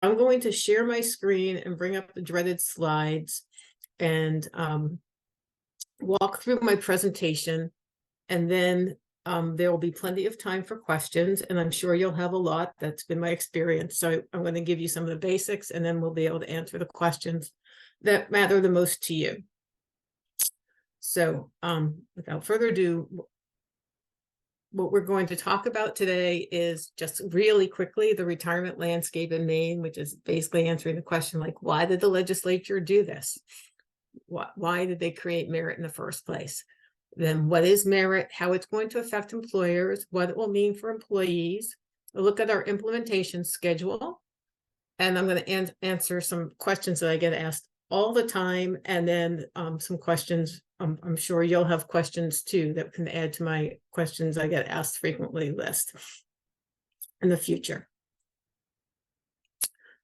I'm going to share my screen and bring up the dreaded slides and walk through my presentation, and then there will be plenty of time for questions, and I'm sure you'll have a lot. That's been my experience. So I'm going to give you some of the basics, and then we'll be able to answer the questions that matter the most to you. So without further ado, what we're going to talk about today is just really quickly the retirement landscape in Maine, which is basically answering the question like, why did the legislature do this? Why did they create merit in the first place? Then what is merit, how it's going to affect employers, what it will mean for employees. We'll look at our implementation schedule, and I'm going to answer some questions that I get asked all the time, and then some questions. I'm sure you'll have questions too that can add to my questions I get asked frequently list in the future.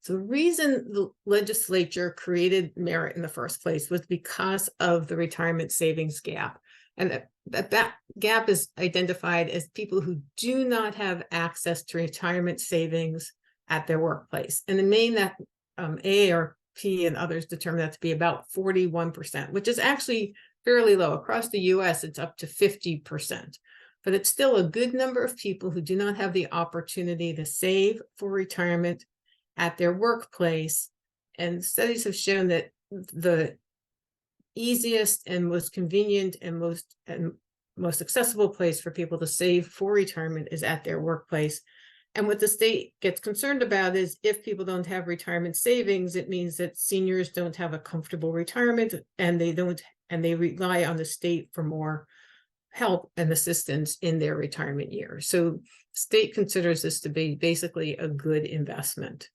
So the reason the legislature created merit in the first place was because of the retirement savings gap. And that gap is identified as people who do not have access to retirement savings at their workplace. And in Maine, that AARP and others determine that to be about 41%, which is actually fairly low. Across the US, it's up to 50%. But it's still a good number of people who do not have the opportunity to save for retirement at their workplace. And studies have shown that the easiest and most convenient and most accessible place for people to save for retirement is at their workplace. And what the state gets concerned about is if people don't have retirement savings, it means that seniors don't have a comfortable retirement, and they rely on the state for more help and assistance in their retirement years. So state considers this to be basically a good investment.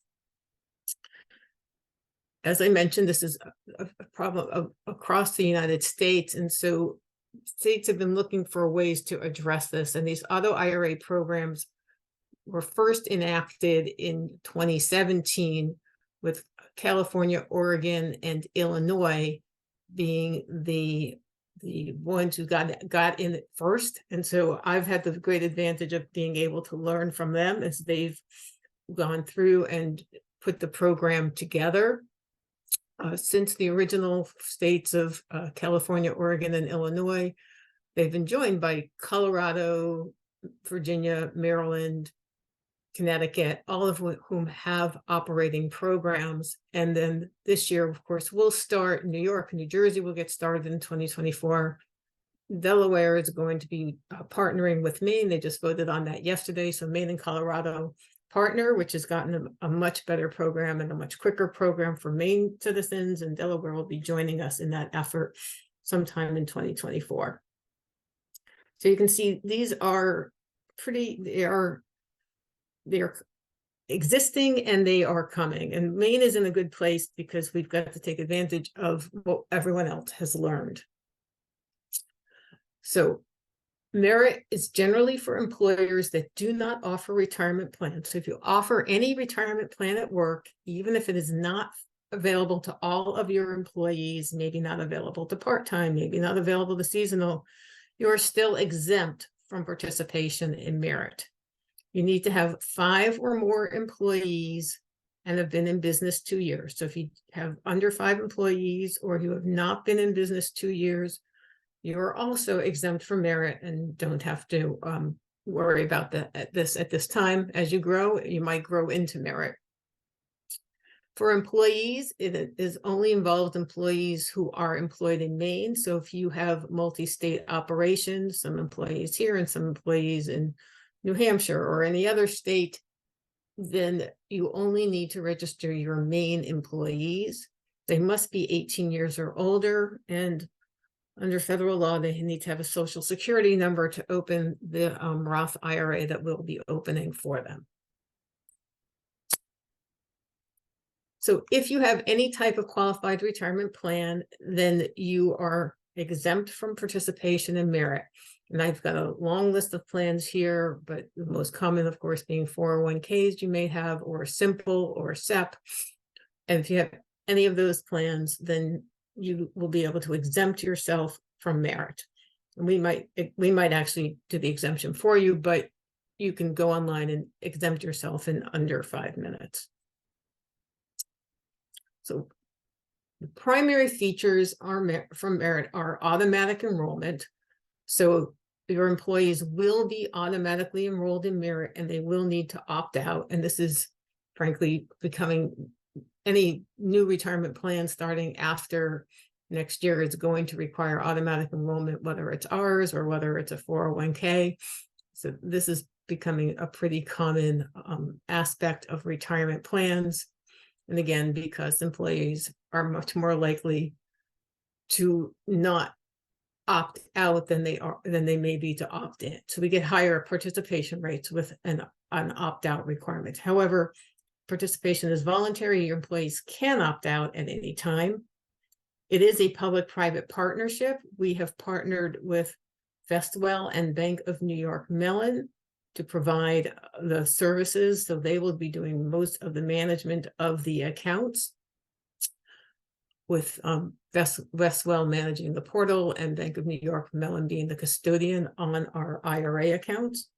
As I mentioned, this is a problem across the United States. And so states have been looking for ways to address this. And these auto IRA programs were first enacted in 2017, with California, Oregon, and Illinois being the ones who got in it first. And so I've had the great advantage of being able to learn from them as they've gone through and put the program together. Since the original states of California, Oregon, and Illinois, they've been joined by Colorado, Virginia, Maryland, Connecticut, all of whom have operating programs. And then this year, of course, we'll start. New York and New Jersey will get started in 2024. Delaware is going to be partnering with Maine. They just voted on that yesterday. So Maine and Colorado partner, which has gotten a much better program and a much quicker program for Maine citizens, and Delaware will be joining us in that effort sometime in 2024. So you can see these are they're existing and they are coming, and Maine is in a good place because we've got to take advantage of what everyone else has learned. So merit is generally for employers that do not offer retirement plans. So if you offer any retirement plan at work, even if it is not available to all of your employees, maybe not available to part-time, maybe not available to seasonal, you are still exempt from participation in merit. You need to have 5 or more employees and have been in business 2 years. So if you have under 5 employees or you have not been in business 2 years, you're also exempt from merit and don't have to worry about this at this time. As you grow, you might grow into merit. For employees, it is only involved employees who are employed in Maine. So if you have multi-state operations, some employees here and some employees in New Hampshire or any other state, then you only need to register your Maine employees. They must be 18 years or older, and under federal law, they need to have a Social Security number to open the Roth IRA that will be opening for them. So if you have any type of qualified retirement plan, then you are exempt from participation in merit. And I've got a long list of plans here, but the most common, of course, being 401ks you may have, or Simple or SEP. And if you have any of those plans, then you will be able to exempt yourself from merit. And we might actually do the exemption for you, but you can go online and exempt yourself in under 5 minutes. So the primary features from merit are automatic enrollment. So your employees will be automatically enrolled in merit, and they will need to opt out. And this is frankly becoming, any new retirement plan starting after next year is going to require automatic enrollment, whether it's ours or whether it's a 401k. So this is becoming a pretty common aspect of retirement plans. And again, because employees are much more likely to not opt out than they may be to opt in. So we get higher participation rates with an opt-out requirement. However, participation is voluntary. Your employees can opt out at any time. It is a public-private partnership. We have partnered with Vestwell and Bank of New York Mellon to provide the services. So they will be doing most of the management of the accounts, with Vestwell managing the portal and Bank of New York Mellon being the custodian on our IRA accounts.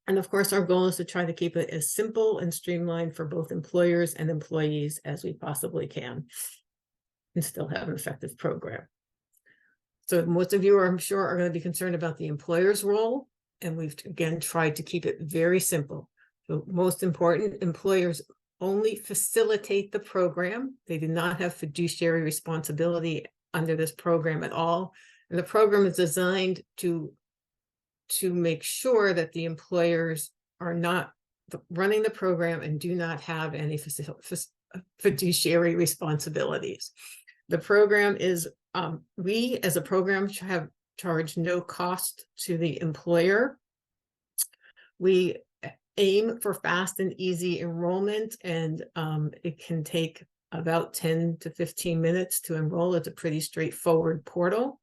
And of course, our goal is to try to keep it as simple and streamlined for both employers and employees as we possibly can, and still have an effective program. So most of you, I'm sure, are going to be concerned about the employer's role. And we've, again, tried to keep it very simple. So most important, employers only facilitate the program. They do not have fiduciary responsibility under this program at all. And the program is designed to make sure that the employers are not running the program and do not have any fiduciary responsibilities. The program is, we as a program have charged no cost to the employer. We aim for fast and easy enrollment, and it can take about 10 to 15 minutes to enroll. It's a pretty straightforward portal.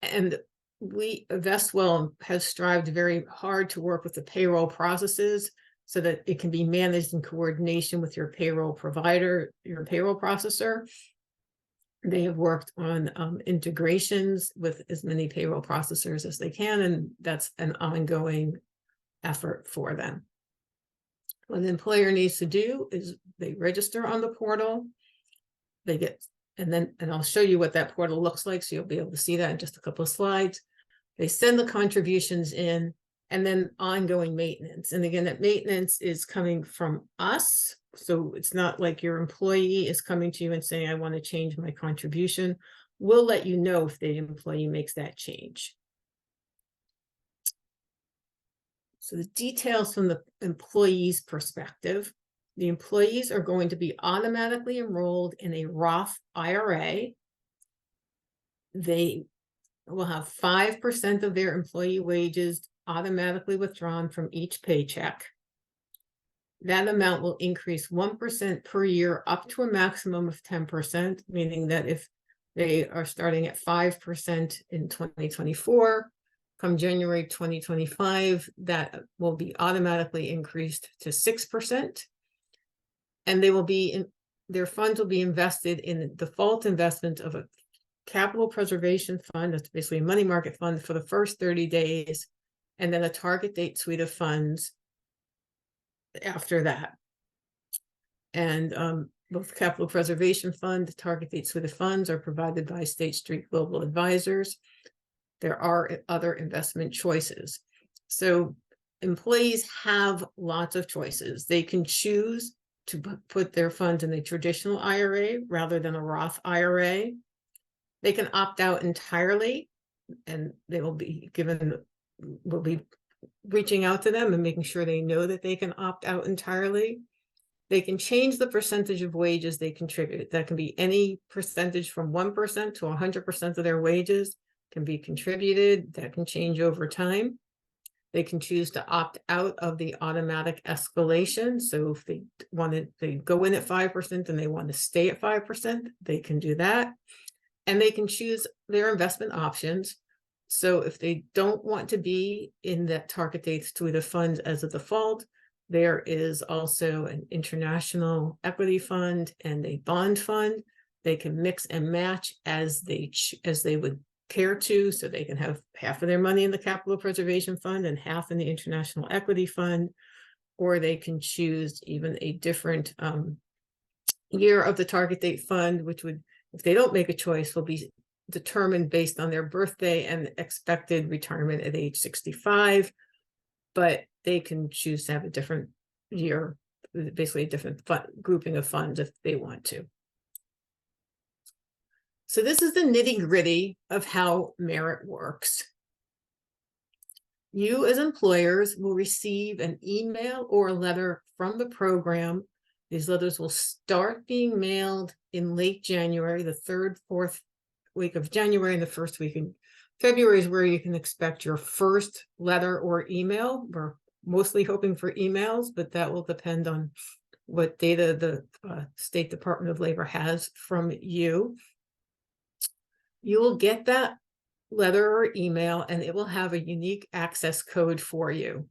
And Vestwell has strived very hard to work with the payroll processes so that it can be managed in coordination with your payroll provider, your payroll processor. They have worked on integrations with as many payroll processors as they can, and that's an ongoing effort for them. What the employer needs to do is they register on the portal. They get, and I'll show you what that portal looks like, so you'll be able to see that in just a couple of slides. They send the contributions in, and then ongoing maintenance. And again, that maintenance is coming from us. So it's not like your employee is coming to you and saying, I want to change my contribution. We'll let you know if the employee makes that change. So the details from the employee's perspective: the employees are going to be automatically enrolled in a Roth IRA. They will have 5% of their employee wages automatically withdrawn from each paycheck. That amount will increase 1% per year up to a maximum of 10%, meaning that if they are starting at 5% in 2024, come January 2025, that will be automatically increased to 6%. And they will be their funds will be invested in the default investment of a capital preservation fund. That's basically a money market fund for the first 30 days, and then a target date suite of funds after that. And both capital preservation fund, target date suite of funds are provided by State Street Global Advisors. There are other investment choices. So employees have lots of choices. They can choose to put their funds in a traditional IRA rather than a Roth IRA. They can opt out entirely, and they will be given, we'll be reaching out to them and making sure they know that they can opt out entirely. They can change the percentage of wages they contribute. That can be any percentage from 1% to 100% of their wages can be contributed. That can change over time. They can choose to opt out of the automatic escalation. So if they go in at 5% and they want to stay at 5%, they can do that. And they can choose their investment options. So if they don't want to be in that target date suite of funds as a default, there is also an international equity fund and a bond fund They can mix and match as they would care to, so they can have half of their money in the Capital Preservation Fund and half in the International Equity Fund, or they can choose even a different year of the target date fund, which would, if they don't make a choice, will be determined based on their birthday and expected retirement at age 65. But they can choose to have a different year, basically a different grouping of funds if they want to. So this is the nitty-gritty of how merit works. You as employers will receive an email or a letter from the program. These letters will start being mailed in late January, the 3rd, 4th week of January, and the 1st week in February is where you can expect your first letter or email. We're mostly hoping for emails, but that will depend on what data the State Department of Labor has from you. You will get that letter or email, and it will have a unique access code for you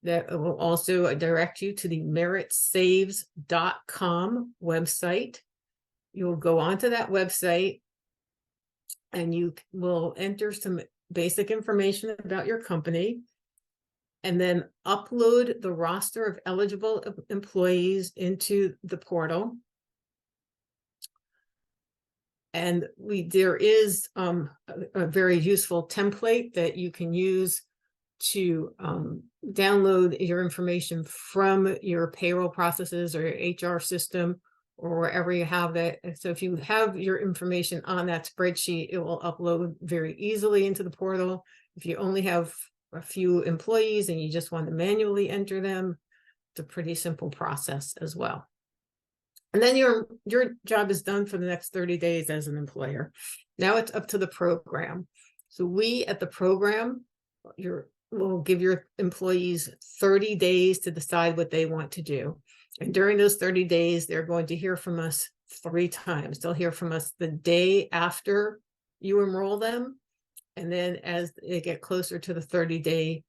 that will also direct you to the meritsaves.com website. You'll go onto that website and you will enter some basic information about your company, and then upload the roster of eligible employees into the portal. And there is a very useful template that you can use to download your information from your payroll processes or your HR system or wherever you have that. So if you have your information on that spreadsheet, it will upload very easily into the portal. If you only have a few employees and you just want to manually enter them, it's a pretty simple process as well. And then your job is done for the next 30 days as an employer. Now it's up to the program. So we at the program will give your employees 30 days to decide what they want to do. And during those 30 days, they're going to hear from us 3 times. They'll hear from us the day after you enroll them. And then as they get closer to the 30-day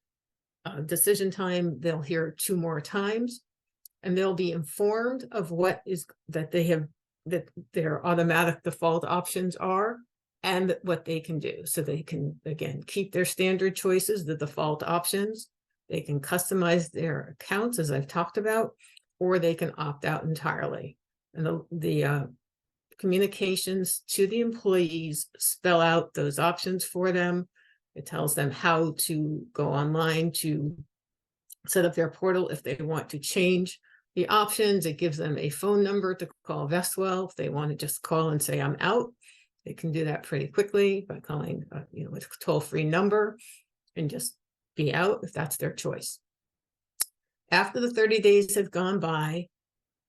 decision time, they'll hear 2 more times. And they'll be informed of what is that their automatic default options are and what they can do. So they can, again, keep their standard choices, the default options. They can customize their accounts, as I've talked about, or they can opt out entirely. And the communications to the employees spell out those options for them. It tells them how to go online to set up their portal if they want to change the options. It gives them a phone number to call Vestwell if they want to just call and say I'm out. They can do that pretty quickly by calling a toll-free number and just be out if that's their choice. After the 30 days have gone by,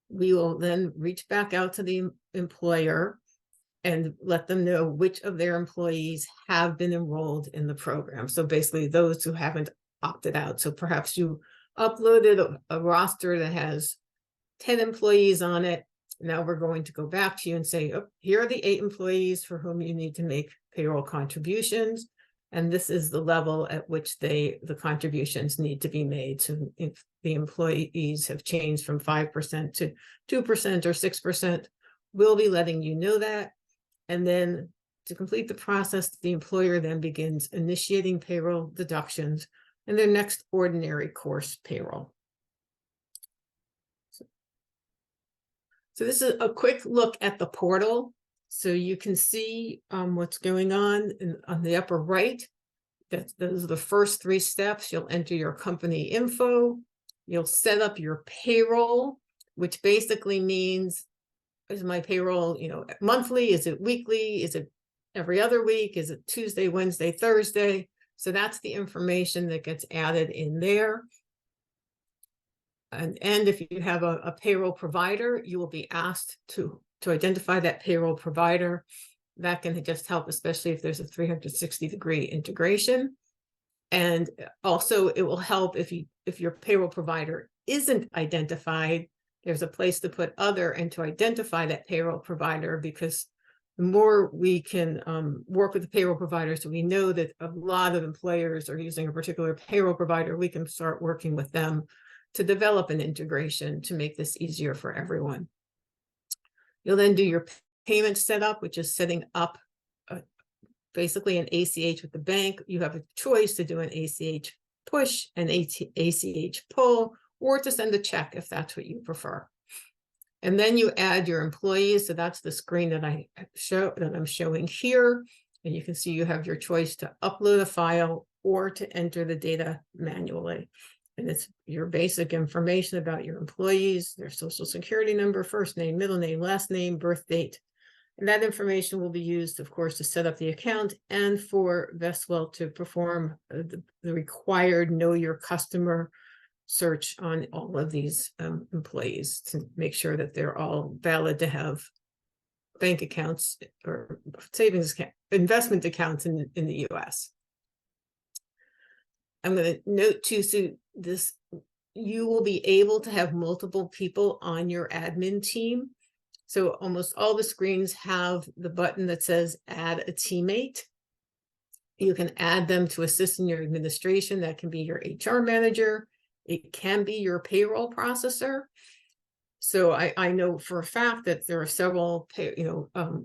we will then reach back out to the employer and let them know which of their employees have been enrolled in the program. So basically those who haven't opted out. So perhaps you uploaded a roster that has 10 employees on it. Now we're going to go back to you and say, oh, here are the 8 employees for whom you need to make payroll contributions. And this is the level at which the contributions need to be made. So if the employees have changed from 5% to 2% or 6%, we'll be letting you know that. And then to complete the process, the employer then begins initiating payroll deductions and their next ordinary course payroll. So this is a quick look at the portal. So you can see what's going on the upper right. Those are the first 3 steps. You'll enter your company info. You'll set up your payroll, which basically means, is my payroll, monthly? Is it weekly? Is it every other week? Is it Tuesday, Wednesday, Thursday? So that's the information that gets added in there. And if you have a payroll provider, you will be asked to identify that payroll provider. That can just help, especially if there's a 360-degree integration. And also it will help if your payroll provider isn't identified, there's a place to put other and to identify that payroll provider, because the more we can work with the payroll providers, so we know that a lot of employers are using a particular payroll provider, we can start working with them to develop an integration to make this easier for everyone. You'll then do your payment setup, which is setting up basically an ACH with the bank. You have a choice to do an ACH push, an ACH pull, or to send a check if that's what you prefer. And then you add your employees. So that's the screen that I'm showing here. And you can see you have your choice to upload a file or to enter the data manually. And it's your basic information about your employees, their social security number, first name, middle name, last name, birth date. And that information will be used, of course, to set up the account and for Vestwell to perform the required know your customer search on all of these employees to make sure that they're all valid to have bank accounts or savings account, investment accounts in the US. I'm going to note too, so this, you will be able to have multiple people on your admin team. So almost all the screens have the button that says add a teammate. You can add them to assist in your administration. That can be your HR manager. It can be your payroll processor. So I know for a fact that there are several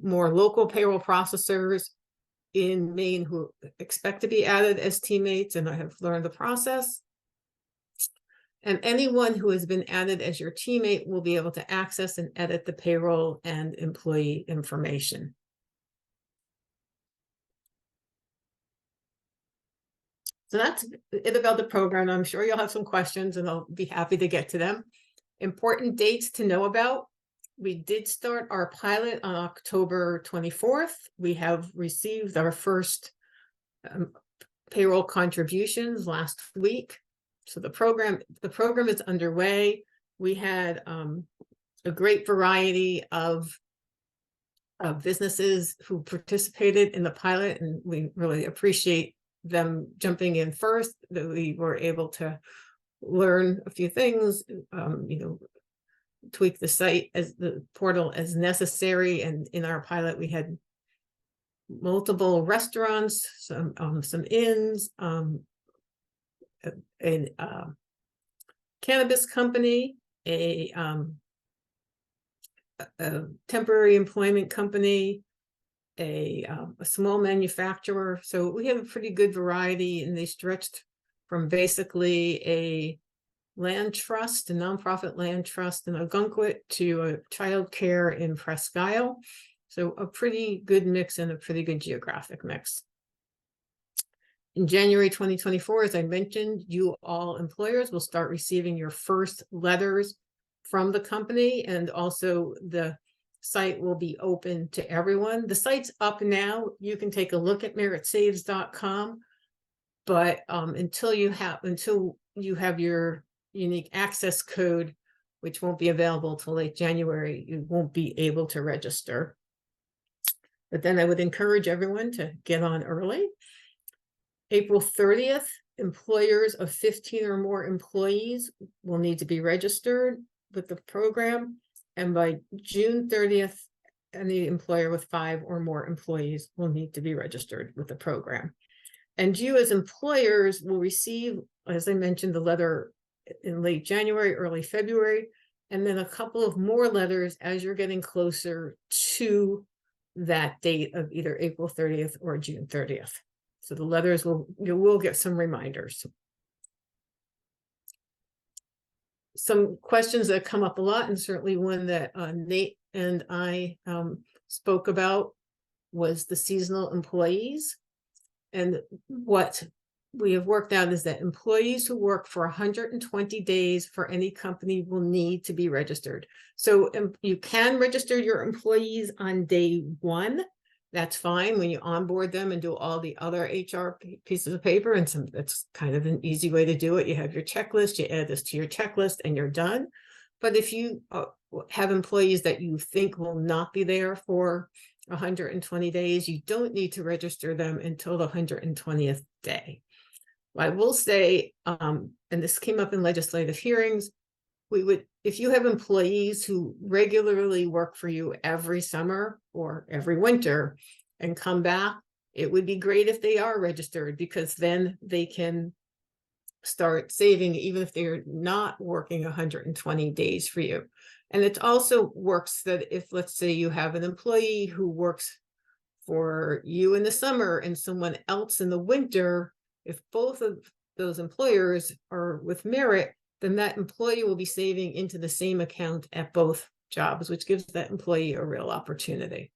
more local payroll processors in Maine who expect to be added as teammates, and I have learned the process. And anyone who has been added as your teammate will be able to access and edit the payroll and employee information. So that's it about the program. I'm sure you'll have some questions and I'll be happy to get to them. Important dates to know about. We did start our pilot on October 24th. We have received our first payroll contributions last week. So the program is underway. We had a great variety of businesses who participated in the pilot, and we really appreciate them jumping in first, that we were able to learn a few things, tweak the site as the portal as necessary. And in our pilot, we had multiple restaurants, some inns, a cannabis company, a temporary employment company, a small manufacturer. So we have a pretty good variety, and they stretched from basically a land trust, a nonprofit land trust in Ogunquit, to a childcare in Presque Isle. So a pretty good mix and a pretty good geographic mix. In January 2024, as I mentioned, you all employers will start receiving your first letters from the company, and also the site will be open to everyone. The site's up now. You can take a look at meritsaves.com, but until you have your unique access code, which won't be available till late January, you won't be able to register. But then I would encourage everyone to get on early. April 30th, employers of 15 or more employees will need to be registered with the program. And by June 30th, any employer with 5 or more employees will need to be registered with the program. And you as employers will receive, as I mentioned, the letter in late January, early February, and then a couple of more letters as you're getting closer to that date of either April 30th or June 30th. So the letters you will get some reminders. Some questions that come up a lot, and certainly one that Nate and I spoke about, was the seasonal employees. And what we have worked out is that employees who work for 120 days for any company will need to be registered. So you can register your employees on day 1. That's fine when you onboard them and do all the other HR pieces of paper. And that's kind of an easy way to do it. You have your checklist, you add this to your checklist, and you're done. But if you have employees that you think will not be there for 120 days, you don't need to register them until the 120th day. I will say, and this came up in legislative hearings, if you have employees who regularly work for you every summer or every winter and come back, it would be great if they are registered, because then they can start saving even if they're not working 120 days for you. And it also works that if, let's say, you have an employee who works for you in the summer and someone else in the winter, if both of those employers are with merit, then that employee will be saving into the same account at both jobs, which gives that employee a real opportunity.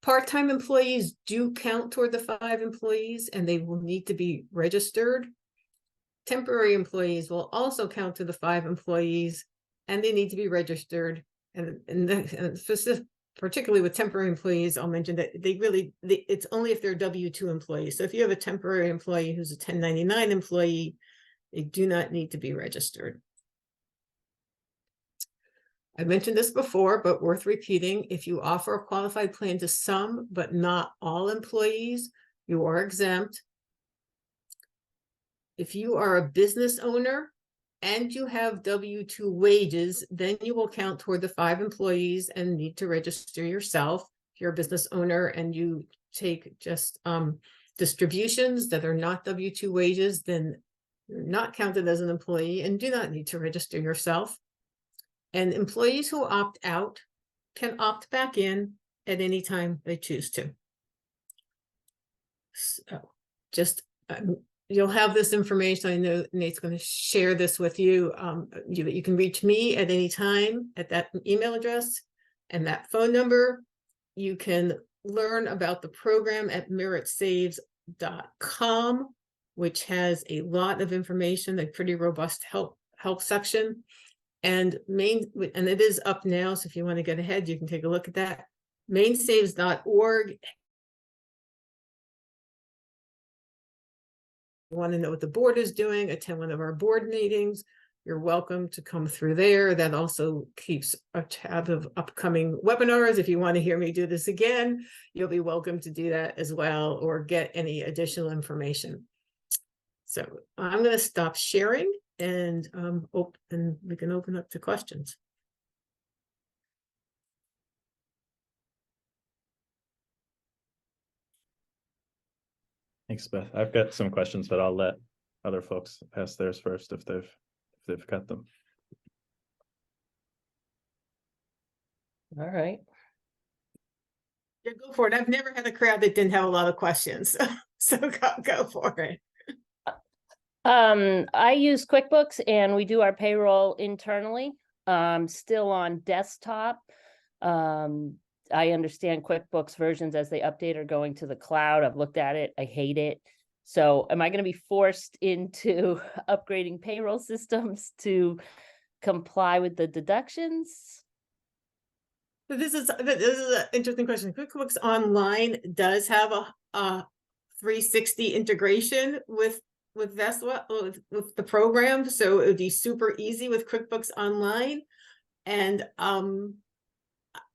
Part-time employees do count toward the 5 employees, and they will need to be registered. Temporary employees will also count to the 5 employees, and they need to be registered. And particularly with temporary employees, I'll mention that it's only if they're W-2 employees. So if you have a temporary employee who's a 1099 employee, they do not need to be registered. I mentioned this before, but worth repeating. If you offer a qualified plan to some, but not all employees, you are exempt. If you are a business owner and you have W-2 wages, then you will count toward the 5 employees and need to register yourself. If you're a business owner and you take just distributions that are not W-2 wages, then you're not counted as an employee and do not need to register yourself. And employees who opt out can opt back in at any time they choose to. So just you'll have this information. I know Nate's going to share this with you. You can reach me at any time at that email address and that phone number. You can learn about the program at meritsaves.com, which has a lot of information, a pretty robust help section. And it is up now, so if you want to get ahead, you can take a look at that. MaineSaves.org. You want to know what the board is doing, attend one of our board meetings, you're welcome to come through there. That also keeps a tab of upcoming webinars. If you want to hear me do this again, you'll be welcome to do that as well, or get any additional information. So I'm going to stop sharing and we can open up to questions. Thanks, Beth. I've got some questions, but I'll let other folks ask theirs first if they've got them. All right. Yeah, go for it. I've never had a crowd that didn't have a lot of questions, so go for it. I use QuickBooks and we do our payroll internally, still on desktop. I understand QuickBooks versions as they update are going to the cloud. I've looked at it. I hate it. So am I going to be forced into upgrading payroll systems to comply with the deductions? This is an interesting question. QuickBooks Online does have a 360 integration with Veswa, with the program, so it would be super easy with QuickBooks Online. And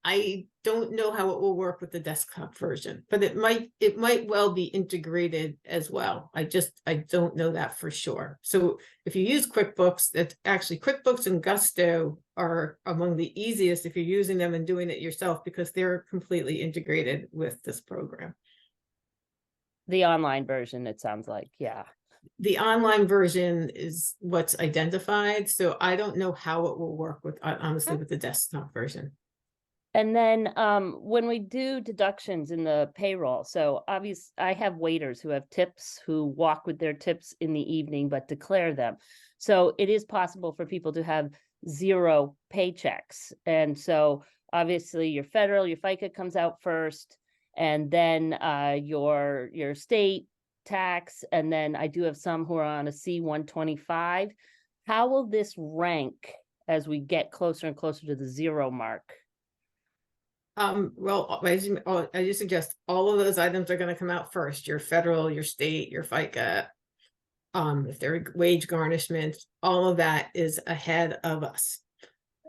I don't know how it will work with the desktop version, but it might well be integrated as well. I don't know that for sure. So if you use QuickBooks, that's actually QuickBooks and Gusto are among the easiest if you're using them and doing it yourself, because they're completely integrated with this program. The online version, it sounds like, yeah. The online version is what's identified, so I don't know how it will work with, honestly, with the desktop version. And then when we do deductions in the payroll, so obviously I have waiters who have tips, who walk with their tips in the evening, but declare them. So it is possible for people to have 0 paychecks. And so obviously your federal, your FICA comes out first, and then your state tax, and then I do have some who are on a C-125. How will this rank as we get closer and closer to the 0 mark? Well, as you suggest, all of those items are going to come out first. Your federal, your state, your FICA, if there are wage garnishments, all of that is ahead of us.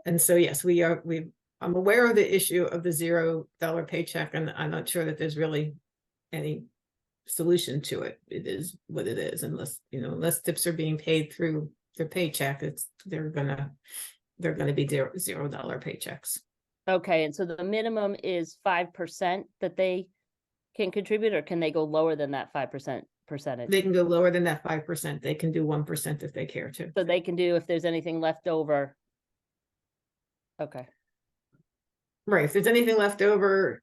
And so yes, I'm aware of the issue of the $0 paycheck, and I'm not sure that there's really any solution to it. It is what it is, unless tips are being paid through their paycheck, they're gonna be $0 paychecks. Okay, and so the minimum is 5% that they can contribute, or can they go lower than that 5% percentage? They can go lower than that 5%. They can do 1% if they care to. So they can do, if there's anything left over. Okay, Right, if there's anything left over,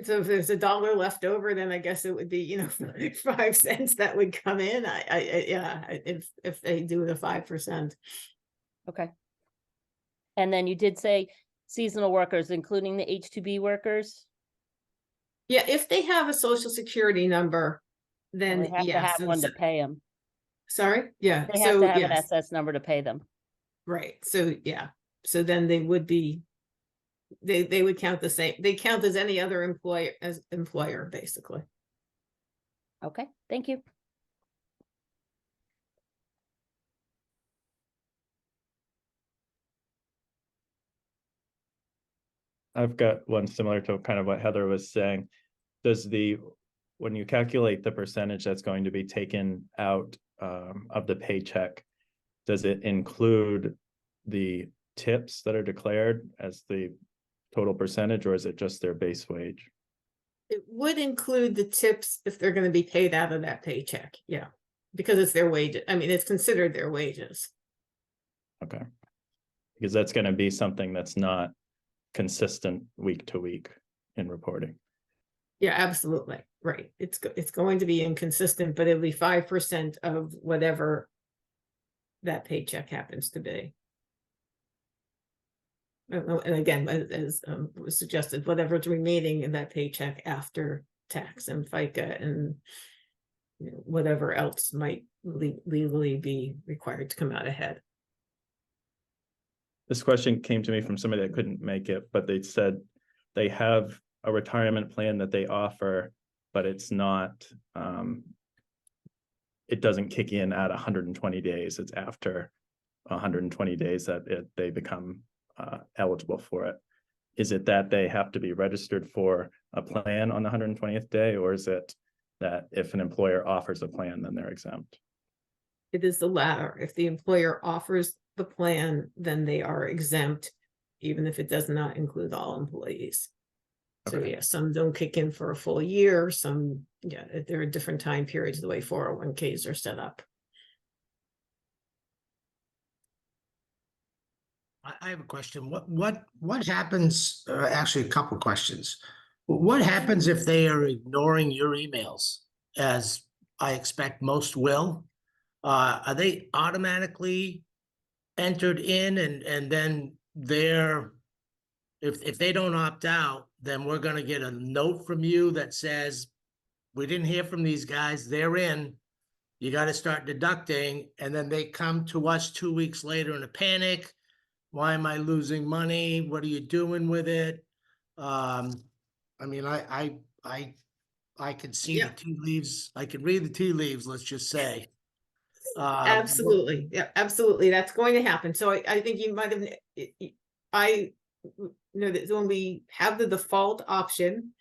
so if there's $1 left over, then I guess it would be, 5 cents that would come in. Yeah, if they do the 5%. okay. And then you did say seasonal workers, including the H-2B workers? Yeah, if they have a social security number, Well, then they have to yes. have one to pay them. Sorry, yeah, They have so to have an yes, SS number to pay them. right, so yeah, so then they would be, they would count the same, they count as any other employer, basically. Okay, thank you. I've got one similar to kind of what Heather was saying. When you calculate the percentage that's going to be taken out of the paycheck, does it include the tips that are declared as the total percentage, or is it just their base wage? It would include the tips if they're gonna be paid out of that paycheck, yeah, because it's their wages, I mean, it's considered their wages. Okay. Because that's going to be something that's not consistent week to week in reporting. Yeah, absolutely, right, it's going to be inconsistent, but it'll be 5% of whatever that paycheck happens to be. And again, as was suggested, whatever's remaining in that paycheck after tax and FICA and whatever else might legally be required to come out ahead. This question came to me from somebody that couldn't make it, but they said they have a retirement plan that they offer, but it's not, it doesn't kick in at 120 days. It's after 120 days that they become eligible for it. Is it that they have to be registered for a plan on the 120th day, or is it that if an employer offers a plan, then they're exempt? It is the latter. If the employer offers the plan, then they are exempt, even if it does not include all employees. So Okay. yeah, some don't kick in for a full year, some, yeah, there are different time periods the way 401ks are set up. I have a question. What happens, actually a couple questions. What happens if they are ignoring your emails, as I expect most will? Are they automatically entered in and then if they don't opt out, then we're gonna get a note from you that says, we didn't hear from these guys, they're in, you gotta start deducting, and then they come to us 2 weeks later in a panic. Why am I losing money? What are you doing with it? I mean, I can see the Yeah. tea leaves. I can read the tea leaves, let's just say. Absolutely, yeah, absolutely, that's going to happen. So I think you might have, I know that when we have the default option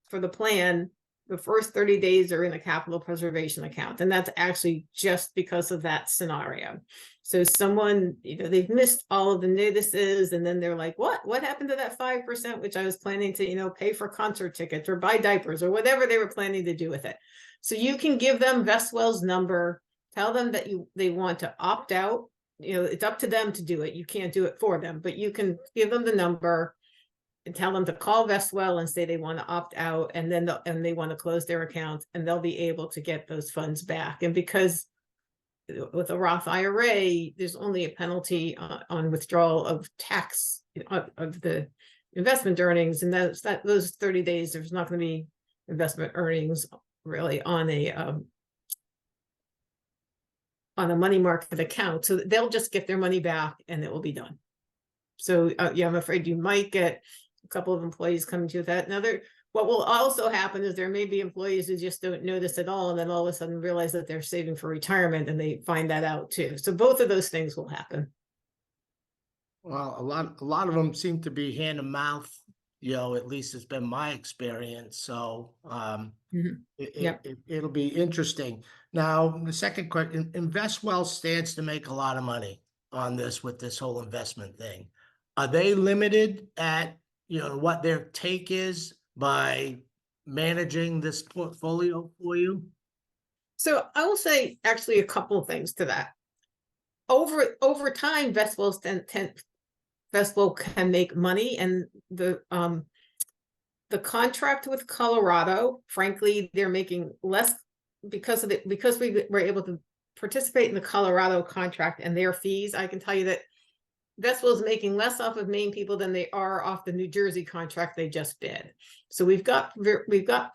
for the plan, the first 30 days are in a capital preservation account, and that's actually just because of that scenario. So someone, they've missed all of the notices, and then they're like, what happened to that 5%, which I was planning to, pay for concert tickets or buy diapers or whatever they were planning to do with it. So you can give them Vestwell's number, tell them that they want to opt out. It's up to them to do it. You can't do it for them, but you can give them the number and tell them to call Vestwell and say they want to opt out, and then they want to close their account, and they'll be able to get those funds back. And because with a Roth IRA, there's only a penalty on withdrawal of tax of the investment earnings, and those 30 days, there's not going to be investment earnings really on a money market account, so they'll just get their money back and it will be done. So yeah, I'm afraid you might get a couple of employees coming to that. What will also happen is there may be employees who just don't notice at all, and then all of a sudden realize that they're saving for retirement, and they find that out too. So both of those things will happen. Well, a lot of them seem to be hand to mouth, at least it's been my experience. So Yep. it'll be interesting. Now, the second question, InvestWell stands to make a lot of money on this with this whole investment thing. Are they limited at, what their take is by managing this portfolio for you? So I will say actually a couple of things to that. Over time, Vestwell's festival can make money, and the contract with Colorado, frankly, they're making less because of it, because we were able to participate in the Colorado contract and their fees. I can tell you that Vestful is making less off of Maine people than they are off the New Jersey contract they just did. So we've got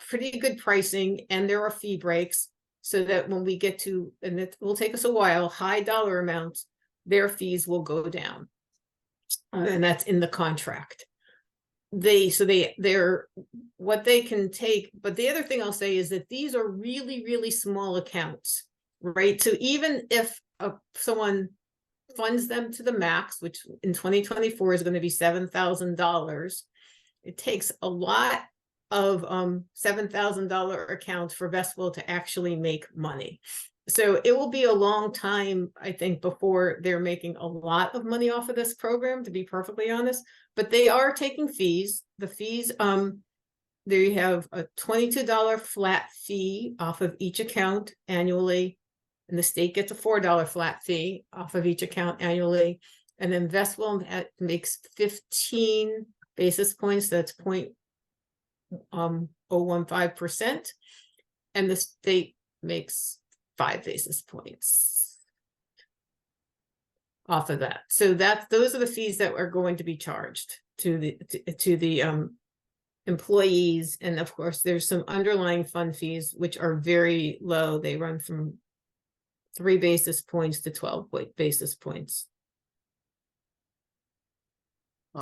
pretty good pricing, and there are fee breaks, so that when we get to, and it will take us a while, high dollar amounts, their fees will go down. And that's in the contract. They're what they can take. But the other thing I'll say is that these are really, really small accounts, right? So even if someone funds them to the max, which in 2024 is going to be $7,000, it takes a lot of $7,000 accounts for Vestful to actually make money. So it will be a long time, I think, before they're making a lot of money off of this program, to be perfectly honest. But they are taking fees. The fees, they have a $22 flat fee off of each account annually, and the state gets a $4 flat fee off of each account annually. And then Vestful makes 15 basis points. That's 0.015%, and the state makes 5 basis points off of that. So those are the fees that are going to be charged to the employees. And of course, there's some underlying fund fees, which are very low. They run from 3 basis points to 12 basis points.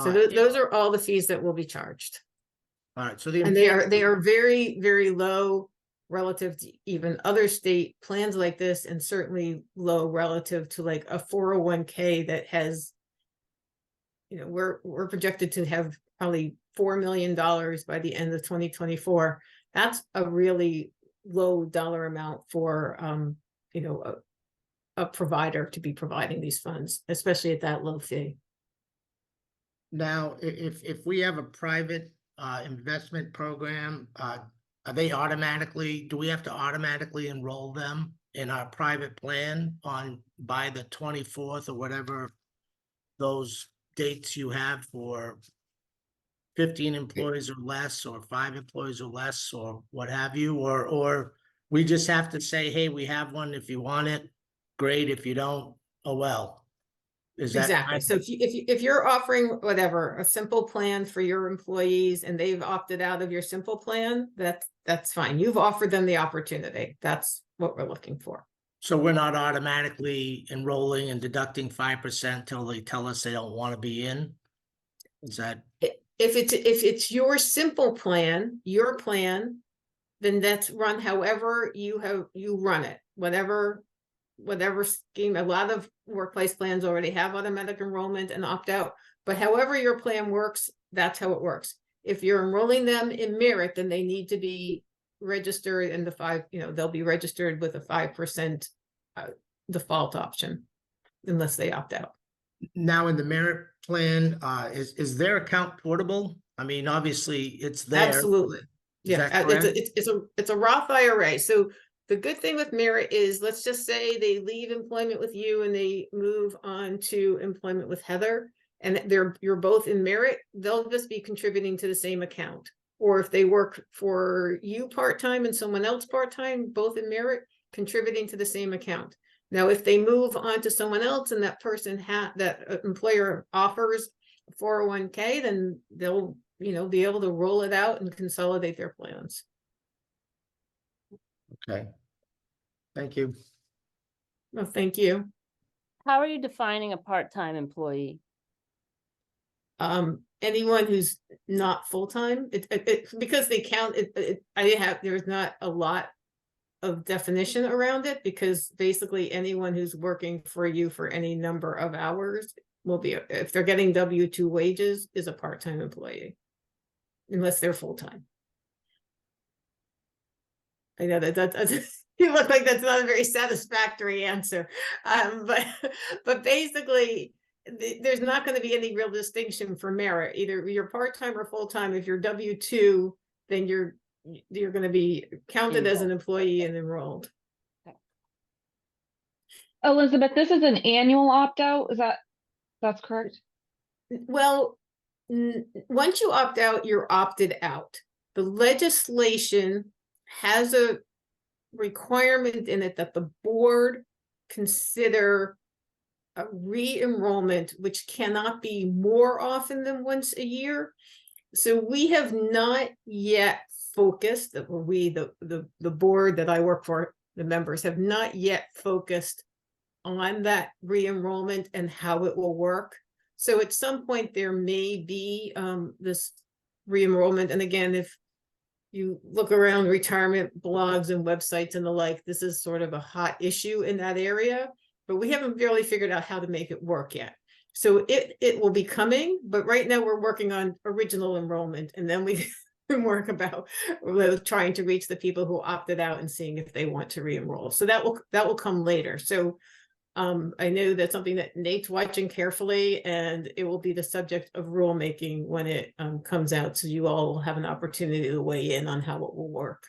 So those are all the fees that will be charged. All right, so And they are very, very low relative to even other state plans like this, and certainly low relative to like a 401k that has, we're projected to have probably $4 million by the end of 2024. That's a really low dollar amount for a provider to be providing these funds, especially at that low fee. Now, if we have a private investment program, do we have to automatically enroll them in our private plan by the 24th or whatever those dates you have for 15 employees or less, or 5 employees or less, or what have you, or we just have to say, hey, we have one. If you want it, great. If you don't, oh well. Is that exactly? So if you're offering whatever, a simple plan for your employees and they've opted out of your simple plan, that's fine. You've offered them the opportunity. That's what we're looking for. So we're not automatically enrolling and deducting 5% till they tell us they don't want to be in? Is that? If it's your simple plan, your plan, then that's run however you run it, whatever scheme. A lot of workplace plans already have automatic enrollment and opt out, but however your plan works, that's how it works. If you're enrolling them in merit, then they need to be registered in they'll be registered with a 5% default option unless they opt out. Now in the merit plan, is their account portable? I mean, obviously it's there. Absolutely. Yeah, it's a Roth IRA. So the good thing with merit is, let's just say they leave employment with you and they move on to employment with Heather, and you're both in merit, they'll just be contributing to the same account. Or if they work for you part-time and someone else part-time, both in merit, contributing to the same account. Now, if they move on to someone else and that person that employer offers 401k, then they'll be able to roll it out and consolidate their plans. Okay. Thank you. Well, thank you. How are you defining a part-time employee? Anyone who's not full-time, because they count it. There's not a lot of definition around it, because basically anyone who's working for you for any number of hours will be, if they're getting W-2 wages, is a part-time employee, unless they're full-time. I know that you look like that's not a very satisfactory answer, but basically there's not going to be any real distinction for merit. Either you're part-time or full-time. If you're W-2, then you're going to be counted as an employee and enrolled. Elizabeth, this is an annual opt-out. That's correct? Well, once you opt out, you're opted out. The legislation has a requirement in it that the board consider a re-enrollment, which cannot be more often than once a year. So we have not yet focused, or we, the board that I work for, the members have not yet focused on that re-enrollment and how it will work. So at some point there may be this re-enrollment. And again, if you look around retirement blogs and websites and the like, this is sort of a hot issue in that area, but we haven't really figured out how to make it work yet. So it will be coming, but right now we're working on original enrollment, and then we can work about trying to reach the people who opted out and seeing if they want to re-enroll. So that will come later. So I know that's something that Nate's watching carefully, and it will be the subject of rulemaking when it comes out. So you all will have an opportunity to weigh in on how it will work.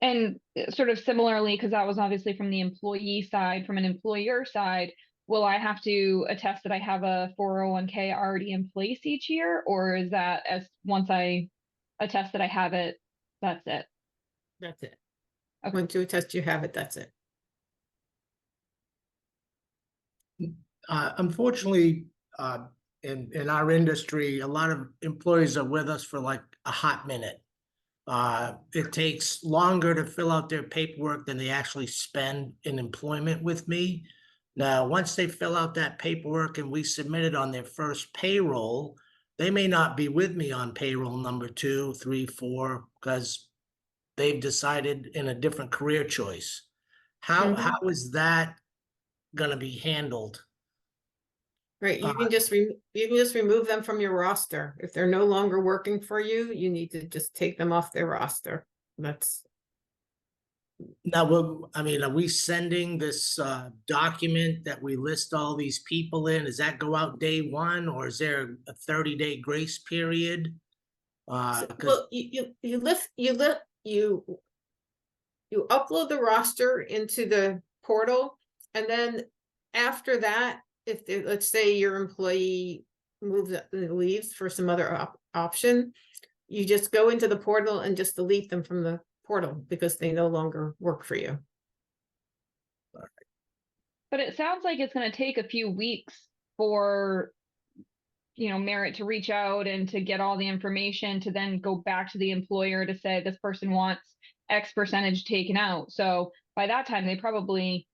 And sort of similarly, because that was obviously from the employee side, from an employer side, will I have to attest that I have a 401k already in place each year? Or is that as once I attest that I have it, that's it? That's it. Okay. Once you attest you have it, that's it. Unfortunately, in our industry, a lot of employees are with us for like a hot minute. It takes longer to fill out their paperwork than they actually spend in employment with me. Now, once they fill out that paperwork and we submit it on their first payroll, they may not be with me on payroll number 2, 3, 4, because they've decided in a different career choice. How is that gonna be handled? Right, you can just remove them from your roster. If they're no longer working for you, you need to just take them off their roster. That's Now, I mean, are we sending this document that we list all these people in? Does that go out day 1, or is there a 30-day grace period? so, 'Cause well, you upload the roster into the portal, and then after that, if let's say your employee leaves for some other option, you just go into the portal and just delete them from the portal because they no longer work for you. But it sounds like it's going to take a few weeks for, Merit to reach out and to get all the information to then go back to the employer to say this person wants X percentage taken out. So by that time, they probably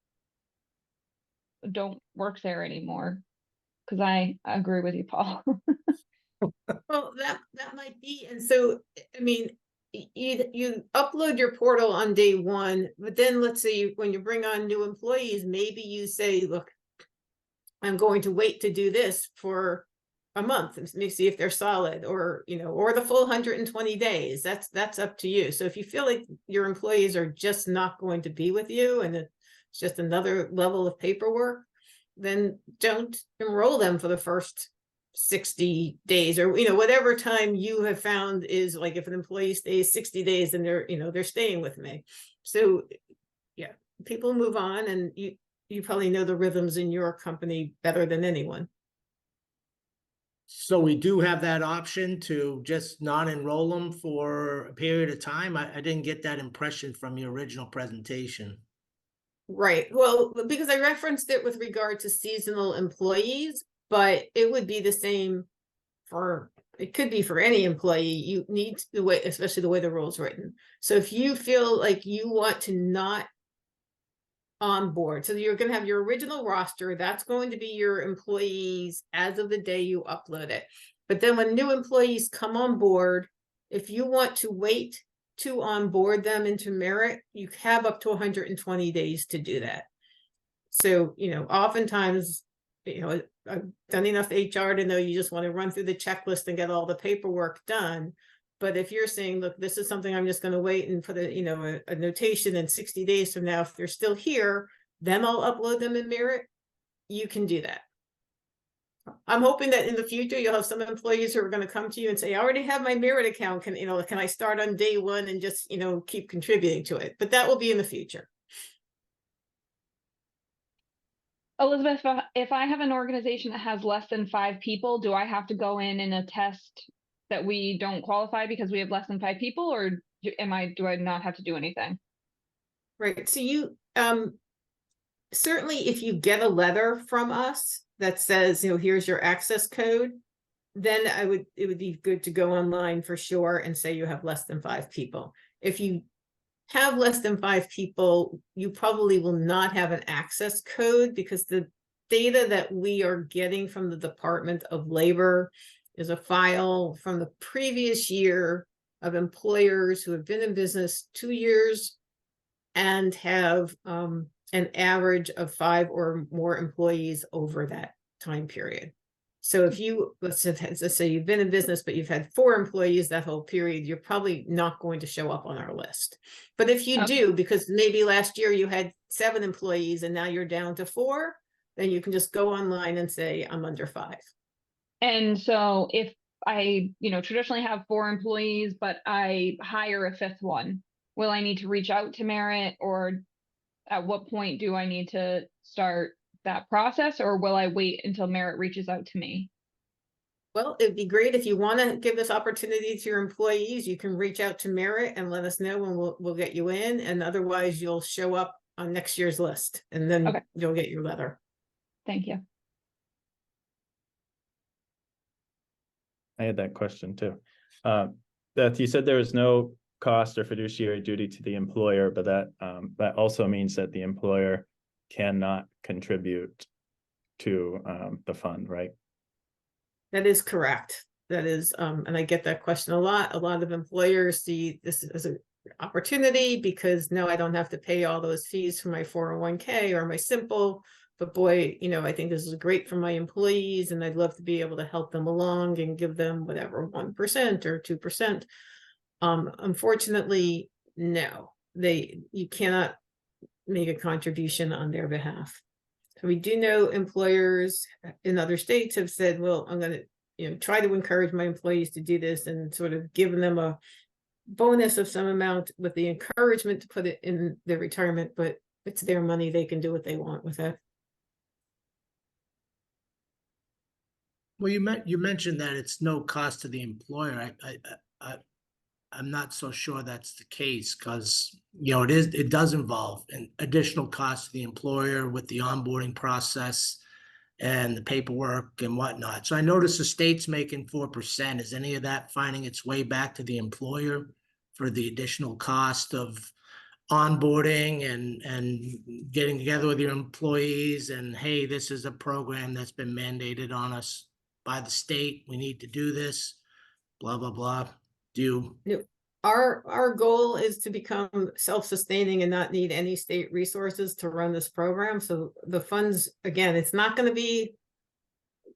don't work there anymore. Because I agree with you, Paul. Well, that might be, and so, I mean, you upload your portal on day 1, but then let's say when you bring on new employees, maybe you say, look, I'm going to wait to do this for a month and see if they're solid, or or the full 120 days. That's up to you. So if you feel like your employees are just not going to be with you and it's just another level of paperwork, then don't enroll them for the first 60 days, or whatever time you have found is like, if an employee stays 60 days and they're staying with me. So yeah, people move on, and you probably know the rhythms in your company better than anyone. So we do have that option to just not enroll them for a period of time? I didn't get that impression from your original presentation. Right. Well, because I referenced it with regard to seasonal employees, but it would be the same it could be for any employee. You need the way, especially the way the rule's written. So if you feel like you want to not onboard, so you're going to have your original roster, that's going to be your employees as of the day you upload it. But then when new employees come on board, if you want to wait to onboard them into Merit, you have up to 120 days to do that. So, oftentimes, I've done enough HR to know you just want to run through the checklist and get all the paperwork done. But if you're saying, look, this is something I'm just going to wait and put a notation in 60 days from now, if they're still here, then I'll upload them in Merit, you can do that. I'm hoping that in the future, you'll have some employees who are going to come to you and say, I already have my Merit account. Can I start on day 1 and just, keep contributing to it? But that will be in the future. Elizabeth, if I have an organization that has less than 5 people, do I have to go in and attest that we don't qualify because we have less than 5 people, or do I not have to do anything? Right, so you, certainly if you get a letter from us that says, here's your access code, then it would be good to go online for sure and say you have less than 5 people. If you have less than 5 people, you probably will not have an access code, because the data that we are getting from the Department of Labor is a file from the previous year of employers who have been in business 2 years and have an average of 5 or more employees over that time period. So if you, let's say you've been in business, but you've had 4 employees that whole period, you're probably not going to show up on our list. But if you Okay. do, because maybe last year you had 7 employees and now you're down to 4, then you can just go online and say, I'm under 5. And so if I, traditionally have 4 employees, but I hire a 5th one, will I need to reach out to Merit, or at what point do I need to start that process, or will I wait until Merit reaches out to me? Well, it'd be great if you want to give this opportunity to your employees, you can reach out to Merit and let us know, and we'll get you in, and otherwise you'll show up on next year's list and then Okay. you'll get your letter. Thank you. I had that question too. Beth, you said there was no cost or fiduciary duty to the employer, but that also means that the employer cannot contribute to the fund, right? That is correct. That is, and I get that question a lot. A lot of employers see this as an opportunity because no, I don't have to pay all those fees for my 401k or my simple. But boy, I think this is great for my employees, and I'd love to be able to help them along and give them whatever 1% or 2%. Unfortunately, no, you cannot make a contribution on their behalf. So we do know employers in other states have said, well, I'm going to, try to encourage my employees to do this, and sort of giving them a bonus of some amount with the encouragement to put it in their retirement, but it's their money. They can do what they want with it. Well, you mentioned that it's no cost to the employer. I'm not so sure that's the case, because it does involve an additional cost to the employer with the onboarding process and the paperwork and whatnot. So I noticed the state's making 4%. Is any of that finding its way back to the employer for the additional cost of onboarding and getting together with your employees and, hey, this is a program that's been mandated on us by the state, we need to do this, blah, blah, blah. Our goal is to become self-sustaining and not need any state resources to run this program. So the funds, again, it's not going to be,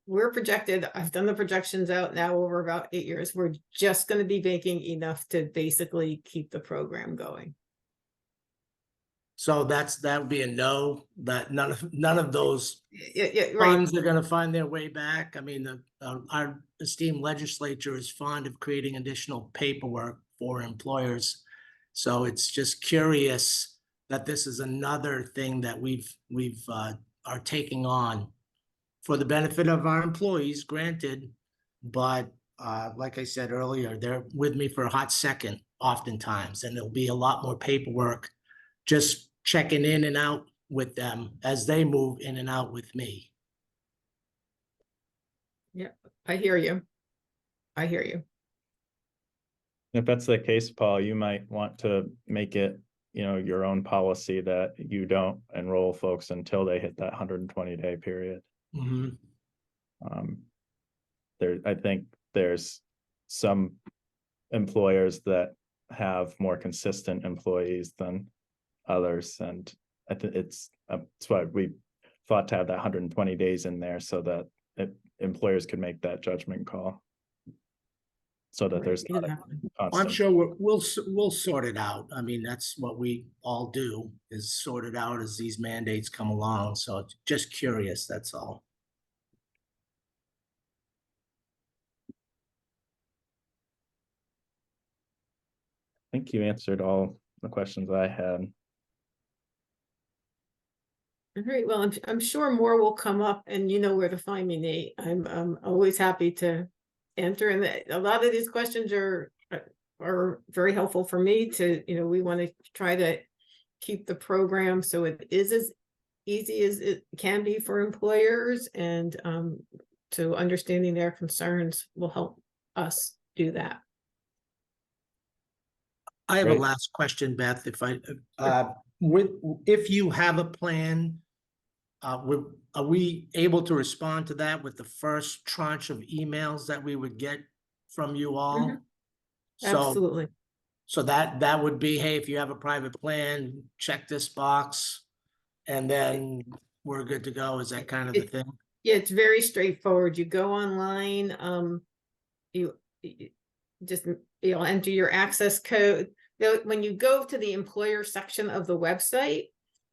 we're projected, I've done the projections out now over about 8 years. We're just going to be making enough to basically keep the program going. So that would be a no, that none of those Yeah, right. funds are gonna find their way back. I mean, our esteemed legislature is fond of creating additional paperwork for employers. So it's just curious that this is another thing that we've are taking on for the benefit of our employees, granted, but like I said earlier, they're with me for a hot second oftentimes, and there'll be a lot more paperwork just checking in and out with them as they move in and out with me. Yeah, I hear you. I hear you. If that's the case, Paul, you might want to make it, your own policy that you don't enroll folks until they hit that 120-day period. Mhm. I think there's some employers that have more consistent employees than others, and I think it's why we fought to have that 120 days in there, so that employers could make that judgment call, so that there's not a I'm constant. sure we'll sort it out. I mean, that's what we all do, is sort it out as these mandates come along. So just curious, that's all. I think you answered all the questions I had. All right, well, I'm sure more will come up, and you know where to find me, Nate. I'm always happy to answer, and a lot of these questions are very helpful for me to, we want to try to keep the program so it is as easy as it can be for employers, and so understanding their concerns will help us do that. I have a Great. last question, Beth, if you have a plan, are we able to respond to that with the first tranche of emails that we would get from you all? Mhm. So, Absolutely. so that would be, hey, if you have a private plan, check this box, and then we're good to go. Is that kind of the thing? Yeah, it's very straightforward. You go online, you just, you'll enter your access code. When you go to the employer section of the website,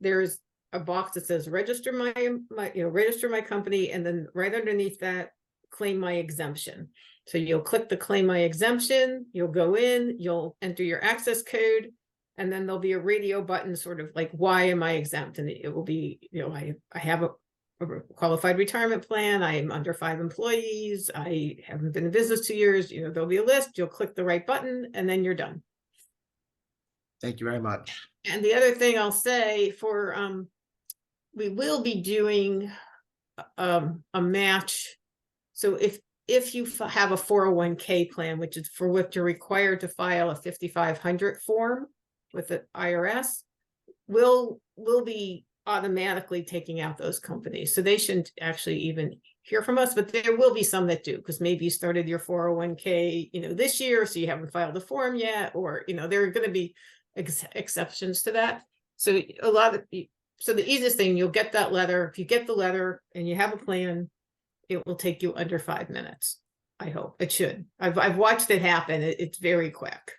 there's a box that says register register my company, and then right underneath that, claim my exemption. So you'll click the claim my exemption, you'll go in, you'll enter your access code, and then there'll be a radio button, sort of like, why am I exempt? And it will be, I have a qualified retirement plan, I am under 5 employees, I haven't been in business 2 years, there'll be a list, you'll click the right button, and then you're done. Thank you very much. And the other thing I'll say we will be doing a match. So if you have a 401k plan, which is for which you're required to file a 5500 form with the IRS, we'll be automatically taking out those companies. So they shouldn't actually even hear from us, but there will be some that do, because maybe you started your 401k, this year, so you haven't filed the form yet, or, there are going to be exceptions to that. So so the easiest thing, you'll get that letter. If you get the letter and you have a plan, it will take you under 5 minutes. I hope it should. I've watched it happen. It's very quick.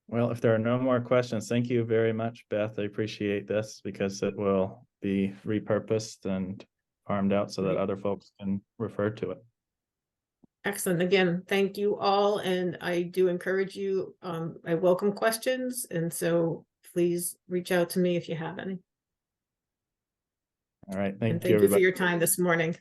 Well, if there are no more questions, thank you very much, Beth. I appreciate this, because it will be repurposed and farmed out so that other folks can refer to it. Excellent. Again, thank you all. And I do encourage you, I welcome questions. And so please reach out to me if you have any. All right, And thank you, thank you for everybody. your time this morning.